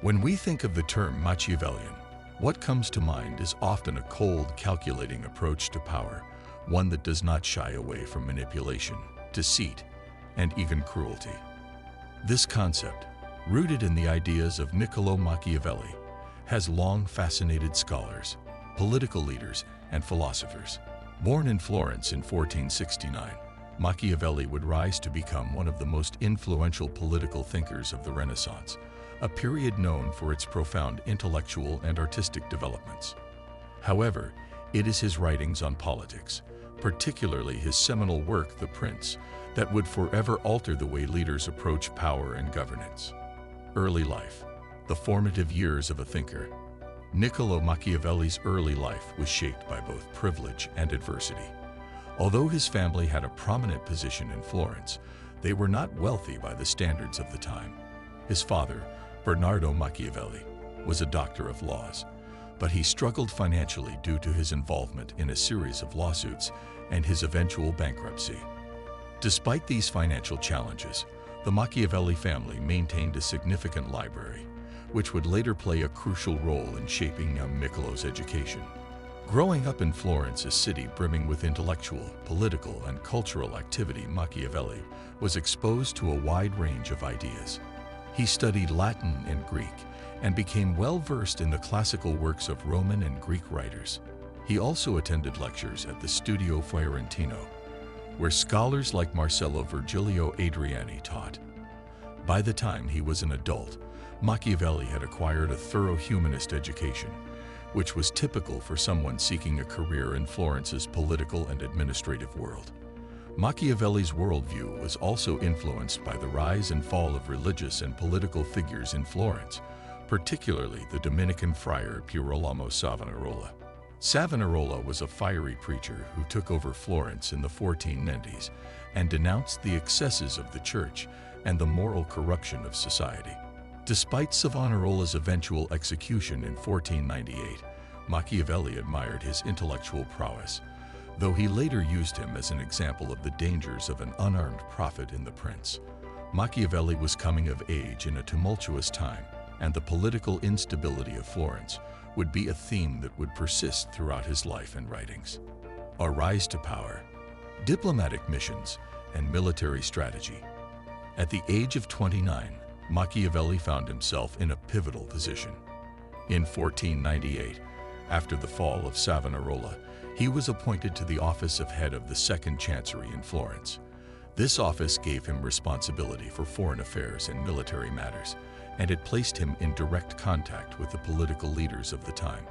When we think of the term Machiavellian, what comes to mind is often a cold, calculating approach to power, one that does not shy away from manipulation, deceit, and even cruelty. This concept, rooted in the ideas of Niccolò Machiavelli, has long fascinated scholars, political leaders, and philosophers. Born in Florence in 1469, Machiavelli would rise to become one of the most influential political thinkers of the Renaissance, a period known for its profound intellectual and artistic developments. However, it is his writings on politics, particularly his seminal work, The Prince, that would forever alter the way leaders approach power and governance. Early life, the formative years of a thinker. Niccolò Machiavelli's early life was shaped by both privilege and adversity. Although his family had a prominent position in Florence, they were not wealthy by the standards of the time. His father, Bernardo Machiavelli, was a doctor of laws, but he struggled financially due to his involvement in a series of lawsuits and his eventual bankruptcy. Despite these financial challenges, the Machiavelli family maintained a significant library, which would later play a crucial role in shaping young Niccolò's education. Growing up in Florence, a city brimming with intellectual, political, and cultural activity, Machiavelli was exposed to a wide range of ideas. He studied Latin and Greek and became well-versed in the classical works of Roman and Greek writers. He also attended lectures at the Studio Fiorentino, where scholars like Marcello Virgilio Adriani taught. By the time he was an adult, Machiavelli had acquired a thorough humanist education, which was typical for someone seeking a career in Florence's political and administrative world. Machiavelli's worldview was also influenced by the rise and fall of religious and political figures in Florence, particularly the Dominican friar Girolamo Savonarola. Savonarola was a fiery preacher who took over Florence in the 1490s and denounced the excesses of the church and the moral corruption of society. Despite Savonarola's eventual execution in 1498, Machiavelli admired his intellectual prowess, though he later used him as an example of the dangers of an unarmed prophet in The Prince. Machiavelli was coming of age in a tumultuous time, and the political instability of Florence would be a theme that would persist throughout his life and writings. A rise to power, diplomatic missions, and military strategy. At the age of 29, Machiavelli found himself in a pivotal position. In 1498, after the fall of Savonarola, he was appointed to the office of head of the Second Chancery in Florence. This office gave him responsibility for foreign affairs and military matters, and it placed him in direct contact with the political leaders of the time.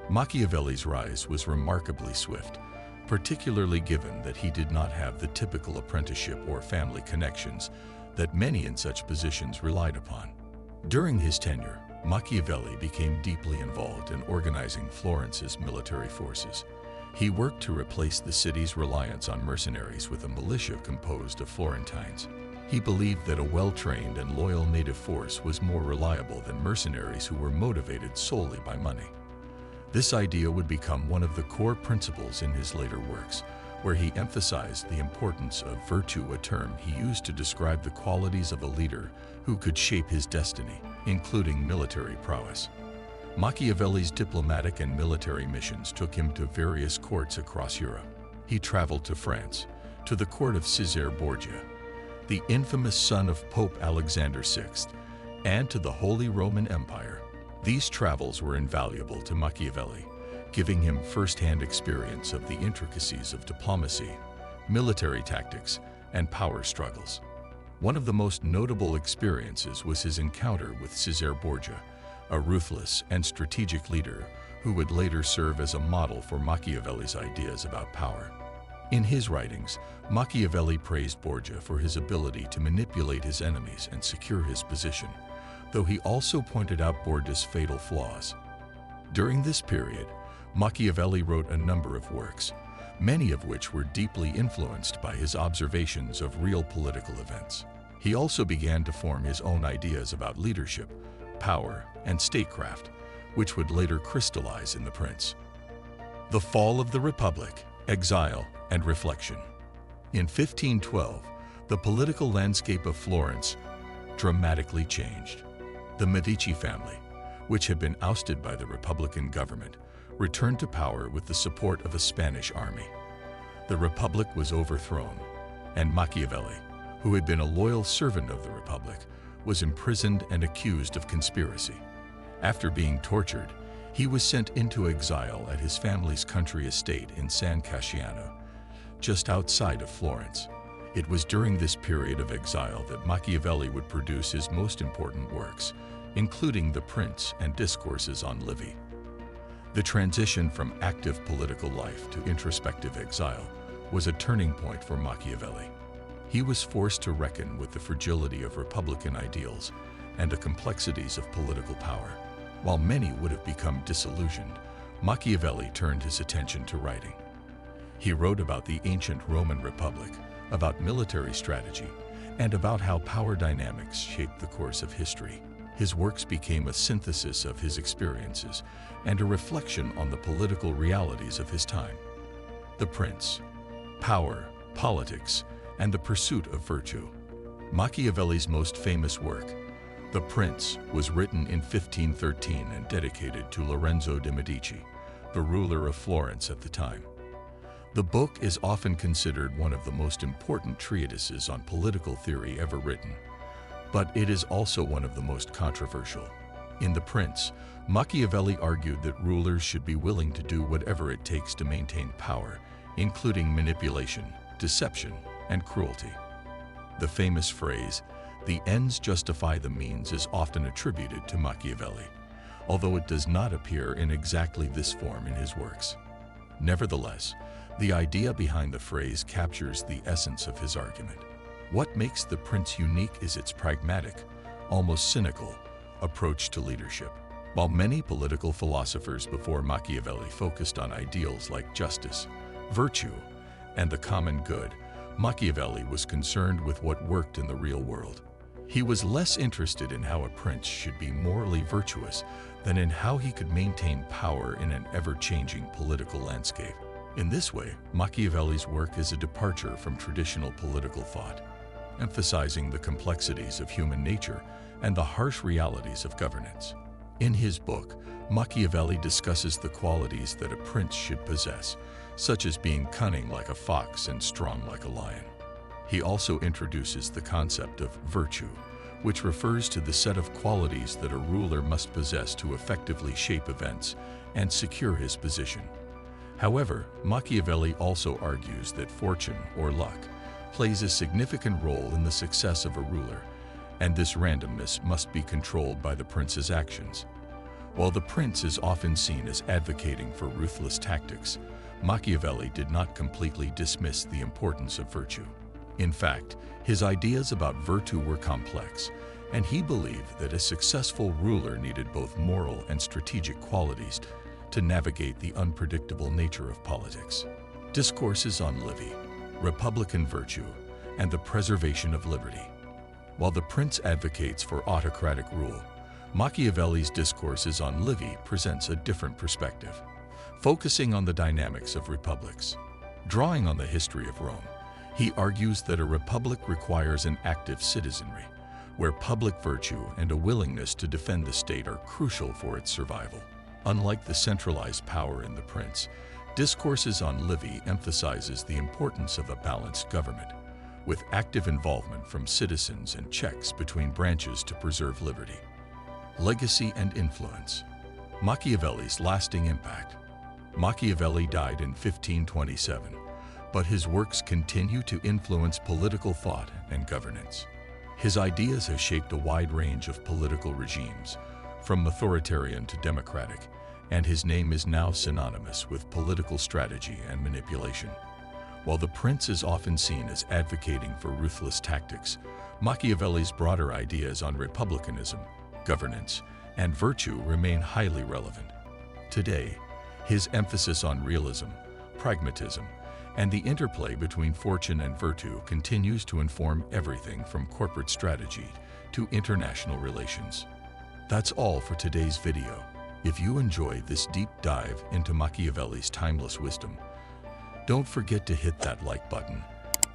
Machiavelli's rise was remarkably swift, particularly given that he did not have the typical apprenticeship or family connections that many in such positions relied upon. During his tenure, Machiavelli became deeply involved in organizing Florence's military forces. He worked to replace the city's reliance on mercenaries with a militia composed of Florentines. He believed that a well-trained and loyal native force was more reliable than mercenaries who were motivated solely by money. This idea would become one of the core principles in his later works, where he emphasized the importance of virtue, a term he used to describe the qualities of a leader who could shape his destiny, including military prowess. Machiavelli's diplomatic and military missions took him to various courts across Europe. He traveled to France, to the court of Cesare Borgia, the infamous son of Pope Alexander VI, and to the Holy Roman Empire. These travels were invaluable to Machiavelli, giving him first-hand experience of the intricacies of diplomacy, military tactics, and power struggles. One of the most notable experiences was his encounter with Cesare Borgia, a ruthless and strategic leader who would later serve as a model for Machiavelli's ideas about power. In his writings, Machiavelli praised Borgia for his ability to manipulate his enemies and secure his position, though he also pointed out Borgia's fatal flaws. During this period, Machiavelli wrote a number of works, many of which were deeply influenced by his observations of real political events. He also began to form his own ideas about leadership, power, and statecraft, which would later crystallize in The Prince. The fall of the Republic, exile, and reflection. In 1512, the political landscape of Florence dramatically changed. The Medici family, which had been ousted by the Republican government, returned to power with the support of a Spanish army. The Republic was overthrown, and Machiavelli, who had been a loyal servant of the Republic, was imprisoned and accused of conspiracy. After being tortured, he was sent into exile at his family's country estate in San Casciano, just outside of Florence. It was during this period of exile that Machiavelli would produce his most important works, including The Prince and Discourses on Livy. The transition from active political life to introspective exile was a turning point for Machiavelli. He was forced to reckon with the fragility of republican ideals and the complexities of political power. While many would have become disillusioned, Machiavelli turned his attention to writing. He wrote about the ancient Roman Republic, about military strategy, and about how power dynamics shaped the course of history. His works became a synthesis of his experiences and a reflection on the political realities of his time. The Prince, Power, Politics, and the Pursuit of Virtue. Machiavelli's most famous work, The Prince, was written in 1513 and dedicated to Lorenzo de' Medici, the ruler of Florence at the time. The book is often considered one of the most important treatises on political theory ever written, but it is also one of the most controversial. In The Prince, Machiavelli argued that rulers should be willing to do whatever it takes to maintain power, including manipulation, deception, and cruelty. The famous phrase, "The ends justify the means," is often attributed to Machiavelli, although it does not appear in exactly this form in his works. Nevertheless, the idea behind the phrase captures the essence of his argument. What makes The Prince unique is its pragmatic, almost cynical, approach to leadership. While many political philosophers before Machiavelli focused on ideals like justice, virtue, and the common good, Machiavelli was concerned with what worked in the real world. He was less interested in how a prince should be morally virtuous than in how he could maintain power in an ever-changing political landscape. In this way, Machiavelli's work is a departure from traditional political thought, emphasizing the complexities of human nature and the harsh realities of governance. In his book, Machiavelli discusses the qualities that a prince should possess, such as being cunning like a fox and strong like a lion. He also introduces the concept of virtue, which refers to the set of qualities that a ruler must possess to effectively shape events and secure his position. However, Machiavelli also argues that fortune, or luck, plays a significant role in the success of a ruler, and this randomness must be controlled by the prince's actions. While the prince is often seen as advocating for ruthless tactics, Machiavelli did not completely dismiss the importance of virtue. In fact, his ideas about virtue were complex, and he believed that a successful ruler needed both moral and strategic qualities to navigate the unpredictable nature of politics. Discourses on Livy, Republican Virtue, and the Preservation of Liberty. While the prince advocates for autocratic rule, Machiavelli's Discourses on Livy presents a different perspective, focusing on the dynamics of republics. Drawing on the history of Rome, he argues that a republic requires an active citizenry, where public virtue and a willingness to defend the state are crucial for its survival. Unlike the centralized power in The Prince, Discourses on Livy emphasizes the importance of a balanced government, with active involvement from citizens and checks between branches to preserve liberty. Legacy and influence. Machiavelli's lasting impact. Machiavelli died in 1527, but his works continue to influence political thought and governance. His ideas have shaped a wide range of political regimes, from authoritarian to democratic, and his name is now synonymous with political strategy and manipulation. While the prince is often seen as advocating for ruthless tactics, Machiavelli's broader ideas on republicanism, governance, and virtue remain highly relevant. Today, his emphasis on realism, pragmatism, and the interplay between fortune and virtue continues to inform everything from corporate strategy to international relations. That's all for today's video. If you enjoyed this deep dive into Machiavelli's timeless wisdom, don't forget to hit that like button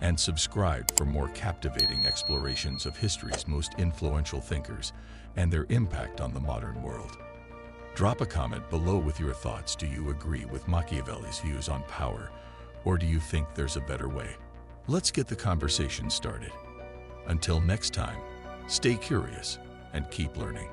and subscribe for more captivating explorations of history's most influential thinkers and their impact on the modern world. Drop a comment below with your thoughts. Do you agree with Machiavelli's views on power, or do you think there's a better way? Let's get the conversation started. Until next time, stay curious and keep learning.